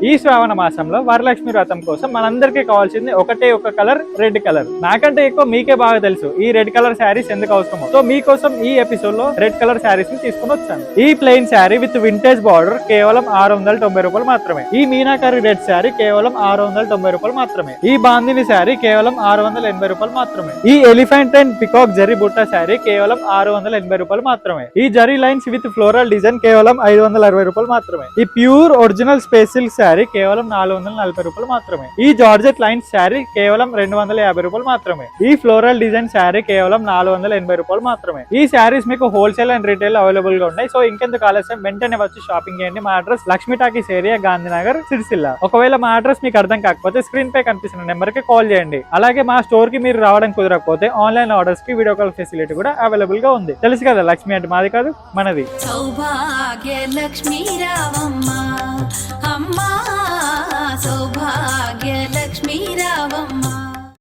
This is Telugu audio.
ఈ శ్రావణ మాసంలో వరలక్ష్మి వ్రతం కోసం మనందరికీ కావాల్సింది ఒకటే ఒక కలర్, రెడ్ కలర్. నాకంటే ఎక్కువ మీకే బాగా తెలుసు ఈ రెడ్ కలర్ శారీస్ ఎందుకు అవసరమో. సో మీకోసం ఈ ఎపిసోడ్ లో రెడ్ కలర్ శారీస్ ని తీసుకుని వచ్చాను. ఈ plain sari with vintage border కేవలం 690 రూపాయలు మాత్రమే. ఈ మీనాకరి రెడ్ శారీ కేవలం 690 రూపాయలు మాత్రమే. ఈ బాందిని శారీ కేవలం 680 రూపాయలు మాత్రమే. ఈ ఎలిఫెంట్ అండ్ పికాక్ జరీ బుట్ట శారీ కేవలం 680 రూపాయలు మాత్రమే. ఈ zari lines with floral design కేవలం 560 రూపాయలు మాత్రమే. ఈ pure original space silk sari కేవలం 440 రూపాయలు మాత్రమే. ఈ జార్జెట్ లైన్స్ శారీ కేవలం 250 రూపాయలు మాత్రమే. ఈ ఫ్లోరల్ డిజైన్ శారీ కేవలం 480 రూపాయలు మాత్రమే. ఈ శారీస్ మీకు హోల్సేల్ అండ్ రిటైల్ అవైలబుల్ గా ఉన్నాయి. సో ఇంకెందుకు ఆలస్యం, వెంటనే వచ్చి షాపింగ్ చేయండి. మా address Lakshmi talkies area, Gandhinagar, Sircilla. ఒకవేళ మా అడ్రస్ మీకు అర్థం కాకపోతే స్క్రీన్ పై కనిపిస్తున్న నెంబర్ కి కాల్ చేయండి. అలాగే మా స్టోర్ కి మీరు రావడం కుదరకపోతే ఆన్లైన్ ఆర్డర్స్ కి వీడియో కాల్ ఫెసిలిటీ కూడా అవైలబుల్ గా ఉంది. తెలుసు కదా, లక్ష్మి అంటే మాది కాదు, మనది. సౌభాగ్య లక్ష్మీ రావమ్మ అమ్మా, సౌభాగ్య లక్ష్మీ రావమ్మ.